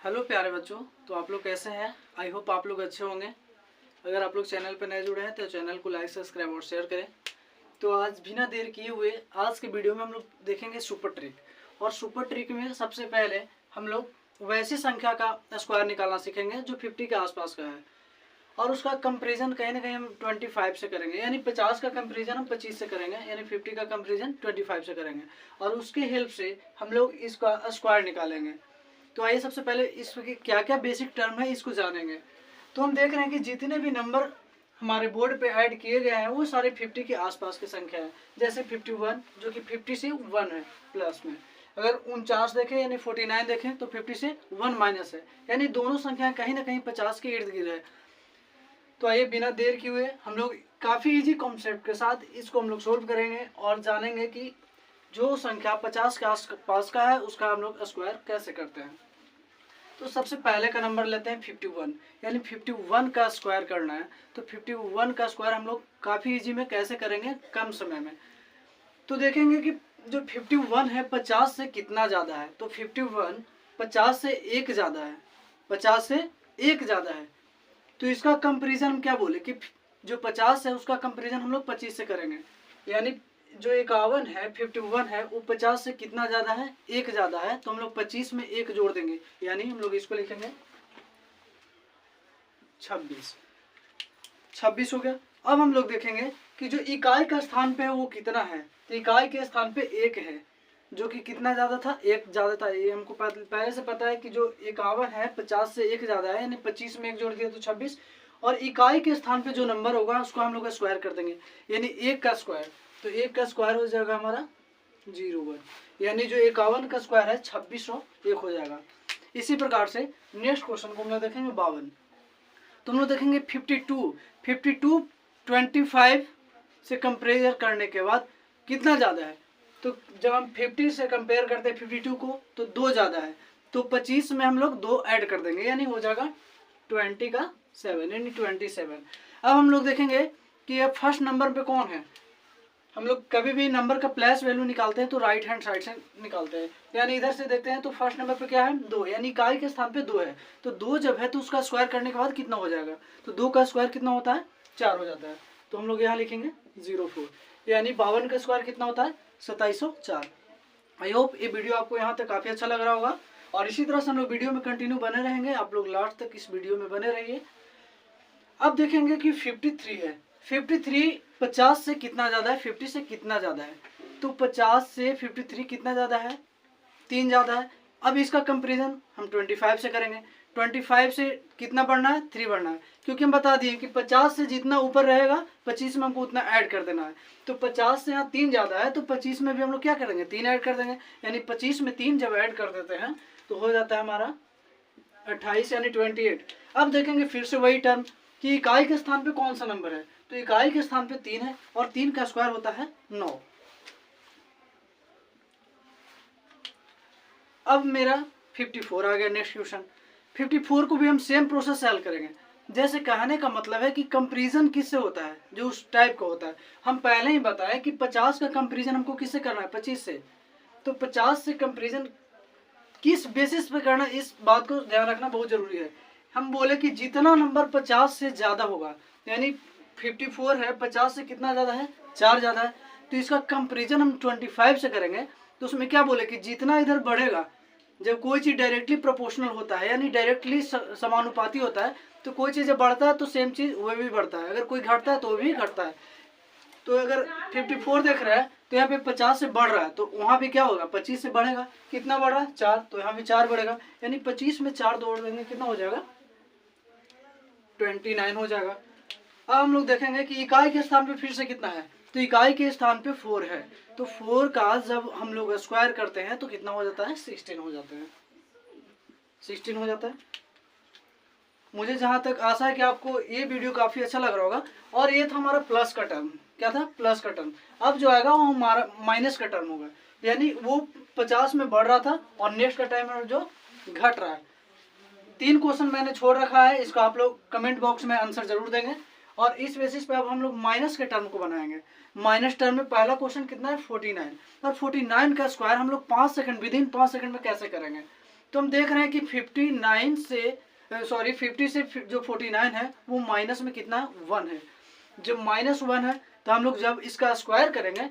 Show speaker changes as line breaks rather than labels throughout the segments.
Hello प्यारे बच्चों, तो आप लोग कैसे हैं। आई होप आप लोग अच्छे होंगे। अगर आप लोग चैनल पर नए जुड़े हैं तो चैनल को लाइक सब्सक्राइब और शेयर करें। तो आज बिना देर किए हुए आज के वीडियो में हम लोग देखेंगे सुपर ट्रिक। और सुपर ट्रिक में सबसे पहले हम लोग वैसी संख्या का स्क्वायर निकालना सीखेंगे जो 50 के आसपास का है, और उसका कंपेरिजन कहीं ना कहीं हम 25 से करेंगे। यानी 50 का कंपेरिजन हम 25 से करेंगे, यानी 50 का कंपेरिजन 25 से करेंगे, और उसके हेल्प से हम लोग इसका स्क्वायर निकालेंगे। तो आइए सबसे पहले इसके क्या क्या बेसिक टर्म है इसको जानेंगे। तो हम देख रहे हैं कि जितने भी नंबर हमारे बोर्ड पे ऐड किए गए हैं वो सारे 50 के आसपास की संख्या है। जैसे 51 जो कि 50 से 1 है प्लस में। अगर 49 देखें यानी 49 देखें तो 50 से 1 माइनस है, यानी दोनों संख्याएं कहीं ना कहीं 50 के इर्द गिर्द है। तो आइए बिना देर किए हुए हम लोग काफ़ी इजी कॉन्सेप्ट के साथ इसको हम लोग सोल्व करेंगे और जानेंगे कि जो संख्या 50 के आसपास का है उसका हम लोग स्क्वायर कैसे करते हैं। तो सबसे पहले का नंबर लेते हैं 51, यानी 51 का स्क्वायर करना है। तो 51 का स्क्वायर हम लोग काफ़ी इजी में कैसे करेंगे कम समय में। तो देखेंगे कि जो 51 है 50 से कितना ज़्यादा है। तो 51 50 से 1 ज़्यादा है, 50 से 1 ज़्यादा है। तो इसका कंपेरिजन हम क्या बोले कि जो 50 है उसका कंपेरिजन हम लोग 25 से करेंगे। यानी जो 51 है 51 है वो 50 से कितना ज़्यादा है, 1 ज़्यादा है। तो हम लोग 25 में 1 जोड़ देंगे, यानी हम लोग इसको लिखेंगे 26 हो गया। अब हम लोग देखेंगे कि जो इकाई का स्थान पे है वो कितना है। तो इकाई के स्थान पे 1 है, जो कि कितना ज़्यादा था, 1 ज़्यादा था। ये हमको पहले से पता है कि जो 51 है 50 से 1 ज़्यादा है, यानी 25 में 1 जोड़ दिया तो 26। और इकाई के स्थान पे जो नंबर होगा उसको हम लोग स्क्वायर कर देंगे, यानी 1 का स्क्वायर। तो 1 का स्क्वायर हो जाएगा हमारा 01, यानी जो 51 का स्क्वायर है 2601 हो जाएगा। इसी प्रकार से नेक्स्ट क्वेश्चन को हम लोग देखेंगे 52। तो हम लोग देखेंगे 52 25 से कंपेयर करने के बाद कितना ज़्यादा है। तो जब हम 50 से कंपेयर करते हैं 52 को तो 2 ज़्यादा है। तो 25 में हम लोग 2 ऐड कर देंगे, यानी हो जाएगा 20 का 7, यानी 27। अब हम लोग देखेंगे कि ये फर्स्ट नंबर पे कौन है। हम लोग कभी भी नंबर का प्लस वैल्यू निकालते हैं तो राइट हैंड साइड से निकालते हैं, यानी इधर से देखते हैं। तो फर्स्ट नंबर पे क्या है 2, यानी इकाई के स्थान पे 2 है। तो 2 जब है तो उसका स्क्वायर करने के बाद कितना हो जाएगा। तो 2 का स्क्वायर कितना होता है 4 हो जाता है। तो हम लोग यहाँ लिखेंगे 04, यानी 52 का स्क्वायर कितना होता है 2704। आई होप ये वीडियो आपको यहाँ तक काफ़ी अच्छा लग रहा होगा, और इसी तरह से हम लोग वीडियो में कंटिन्यू बने रहेंगे। आप लोग लास्ट तक इस वीडियो में बने रहिए। अब देखेंगे कि 53 है। 53 50 से कितना ज़्यादा है, 50 से कितना ज़्यादा है। तो 50 से 53 कितना ज़्यादा है, 3 ज़्यादा है। अब इसका कंपेरिजन हम 25 से करेंगे। 25 से कितना बढ़ना है, 3 बढ़ना है, क्योंकि हम बता दिए कि 50 से जितना ऊपर रहेगा 25 में हमको उतना ऐड कर देना है। तो 50 से यहाँ 3 ज़्यादा है, तो 25 में भी हम लोग क्या करेंगे 3 ऐड कर देंगे, यानी 25 में 3 जब ऐड कर देते हैं तो हो जाता है हमारा 28, यानी 28। अब देखेंगे फिर से वही टर्म कि इकाई के स्थान पे कौन सा नंबर है। तो इकाई के स्थान पे 3 है, और 3 का स्क्वायर होता है 9। अब मेरा 54 आ गया। नेक्स्ट क्वेश्चन 54 को भी हम सेम प्रोसेस सॉल्व करेंगे। जैसे कहने का मतलब है कि कंपेरिजन किससे होता है, जो उस टाइप का होता है। हम पहले ही बताए कि 50 का कंपेरिजन हमको किससे करना है 25 से। तो 50 से कंपेरिजन किस बेसिस पे करना, इस बात को ध्यान रखना बहुत जरूरी है। हम बोले कि जितना नंबर 50 से ज़्यादा होगा, यानी 54 है 50 से कितना ज़्यादा है 4 ज़्यादा है। तो इसका कंपेरिजन हम 25 से करेंगे। तो उसमें क्या बोले कि जितना इधर बढ़ेगा, जब कोई चीज़ डायरेक्टली प्रोपोर्शनल होता है यानी डायरेक्टली समानुपाती होता है, तो कोई चीज़ जब बढ़ता है तो सेम चीज़ वह भी बढ़ता है, अगर कोई घटता है तो वह भी घटता है। तो अगर 54 देख रहा है तो यहाँ पे 50 से बढ़ रहा है, तो वहाँ भी क्या होगा 25 से बढ़ेगा। कितना बढ़ रहा है 4, तो यहाँ भी 4 बढ़ेगा, यानी 25 में 4 जोड़ देंगे कितना हो जाएगा 29 हो जाएगा। अब हम लोग देखेंगे कि इकाई के स्थान पे फिर से कितना है। तो इकाई के स्थान पे 4 है, तो 4 का जब हम लोग स्क्वायर करते हैं तो कितना हो जाता है 16 हो जाता है, 16 हो जाता है। मुझे जहाँ तक आशा है कि आपको ये वीडियो काफ़ी अच्छा लग रहा होगा। और ये था हमारा प्लस का टर्म, क्या था प्लस का टर्म। अब जो आएगा वो हमारा माइनस का टर्म होगा, यानी वो 50 में बढ़ रहा था और नेक्स्ट का टाइम है जो घट रहा है। 3 क्वेश्चन मैंने छोड़ रखा है, इसका आप लोग कमेंट बॉक्स में आंसर जरूर देंगे। और इस बेसिस पे अब हम लोग माइनस के टर्म को बनाएंगे। माइनस टर्म में पहला क्वेश्चन कितना है 49, और 49 का स्क्वायर हम लोग 5 सेकंड विद इन 5 सेकंड में कैसे करेंगे। तो हम देख रहे हैं कि 50 से जो 49 है वो माइनस में कितना 1 है। जब -1 है तो हम लोग जब इसका स्क्वायर करेंगे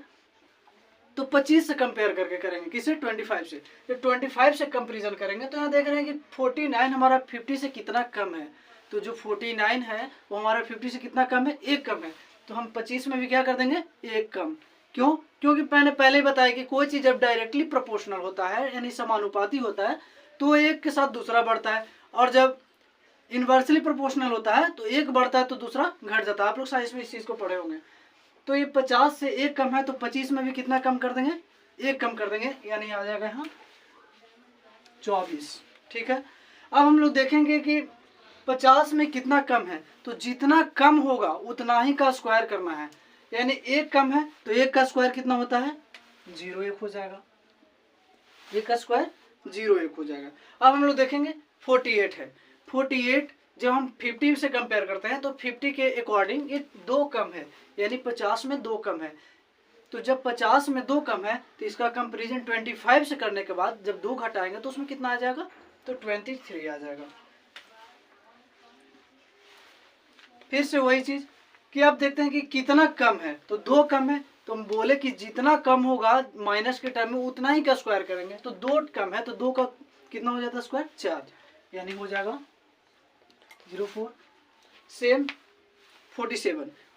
तो 25 से कंपेयर करके करेंगे, किसे 25 से। जब 25 से कंपेरिजन करेंगे तो यहाँ देख रहे हैं कि 49 हमारा 50 से कितना कम है। तो जो 49 है वो हमारा 50 से कितना कम है, 1 कम है। तो हम 25 में भी क्या कर देंगे, 1 कम। क्यों? क्योंकि मैंने पहले ही बताया कि कोई चीज़ जब डायरेक्टली प्रोपोर्शनल होता है यानी समानुपाती होता है तो एक के साथ दूसरा बढ़ता है, और जब इन्वर्सली प्रोपोर्शनल होता है तो एक बढ़ता है तो दूसरा घट जाता है। आप लोग साइंस में इस चीज़ को पढ़े होंगे। तो ये 50 से 1 कम है तो 25 में भी कितना कम कर देंगे, 1 कम कर देंगे, यानी आ जाएगा यहाँ 24। ठीक है, अब हम लोग देखेंगे कि 50 में कितना कम है, तो जितना कम होगा उतना ही का स्क्वायर करना है। यानी 1 कम है तो 1 का स्क्वायर कितना होता है, 0 हो जाएगा। 1 का स्क्वायर 0 हो जाएगा। अब हम लोग देखेंगे 48 है। 48 जब हम 50 से कंपेयर करते हैं तो 50 के अकॉर्डिंग ये 2 कम है, यानी 50 में 2 कम है। तो जब 50 में 2 कम है तो इसका कंपेरिजन 25 से करने के बाद जब 2 घटाएंगे तो उसमें कितना आ जाएगा, तो 23 आ जाएगा। फिर से वही चीज कि आप देखते हैं कि कितना कम है, तो 2 कम है तो हम बोले कि जितना कम होगा माइनस के टर्म में उतना ही का स्क्वायर करेंगे। तो 2 कम है तो 2 का कितना हो जाता है स्क्वायर, 4, यानी हो जाएगा 04। सेम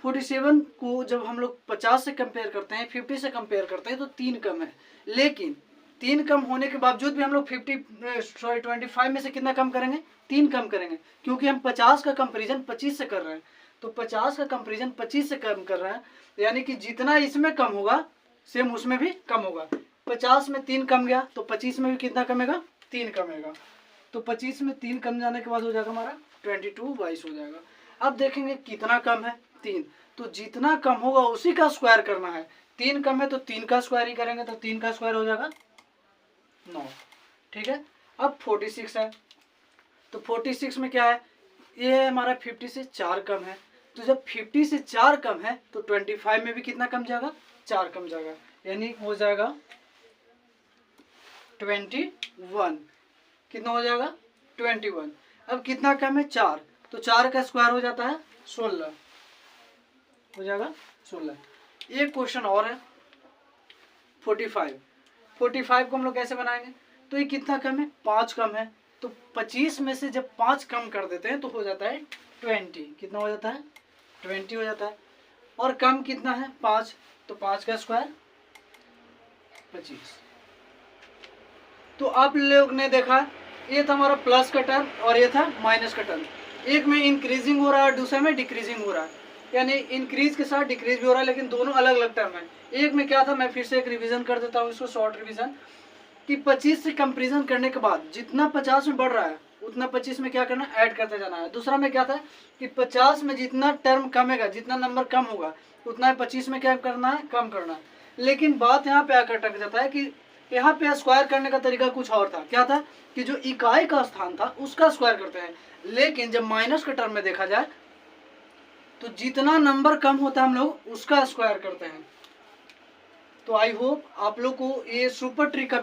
47 को जब हम लोग 50 से कंपेयर करते हैं, 50 से कंपेयर करते हैं तो 3 कम है। लेकिन 3 कम होने के बावजूद भी हम लोग 25 में से कितना कम करेंगे, 3 कम करेंगे, क्योंकि हम 50 का कंपेरिजन 25 से कर रहे हैं। तो 50 का कंपेरिजन 25 से कम कर रहे हैं, यानी कि जितना इसमें कम होगा सेम उसमें भी कम होगा। 50 में 3 कम गया तो 25 में भी कितना कमेगा, 3 कमेगा। तो 25 में 3 कम जाने के बाद हो जाएगा हमारा 22 हो जाएगा। अब देखेंगे कितना कम है, 3, तो जितना कम होगा उसी का स्क्वायर करना है। 3 कम है तो 3 का स्क्वायर ही करेंगे, तो 3 का स्क्वायर हो जाएगा 9। ठीक है, अब 46 है। तो 46 में क्या है, ये हमारा 50 से 4 कम है। तो जब 50 से 4 कम है तो 25 में भी कितना कम जाएगा, 4 कम जाएगा, यानी हो जाएगा 21। कितना हो जाएगा, 21। अब कितना कम है, 4, तो 4 का स्क्वायर हो जाता है 16, हो जाएगा 16। एक क्वेश्चन और है 45 को हम लोग कैसे बनाएंगे, तो ये कितना कम है, 5 कम है। तो 25 में से जब 5 कम कर देते हैं तो हो जाता है 20। कितना हो जाता है, 20 हो जाता है। और कम कितना है, 5, तो 5 का स्क्वायर 25। तो आप लोग ने देखा ये था हमारा प्लस का टर्म और ये था माइनस का टर्म। एक में इंक्रीजिंग हो रहा है, दूसरे में डिक्रीजिंग हो रहा है, यानी इंक्रीज के साथ डिक्रीज भी हो रहा है, लेकिन दोनों अलग अलग टर्म है। एक में क्या था, मैं फिर से एक रिवीजन कर देता हूँ इसको, शॉर्ट रिवीजन, कि 25 से कंपेरिजन करने के बाद जितना 50 में बढ़ रहा है उतना 25 में क्या करना है, ऐड करते जाना है। दूसरा में क्या था कि 50 में जितना टर्म कमेगा, जितना नंबर कम होगा उतना 25 में क्या करना है, कम करना है। लेकिन बात यहाँ पे आकर अटक जाता है कि यहाँ पे स्क्वायर करने का तरीका कुछ और था। क्या था कि जो इकाई का स्थान था उसका स्क्वायर करते हैं, लेकिन जब माइनस के टर्म में देखा जाए तो जितना नंबर कम होता है हम लोग उसका स्क्वायर करते हैं। तो आई होप आप लोग को ये सुपर ट्रिक का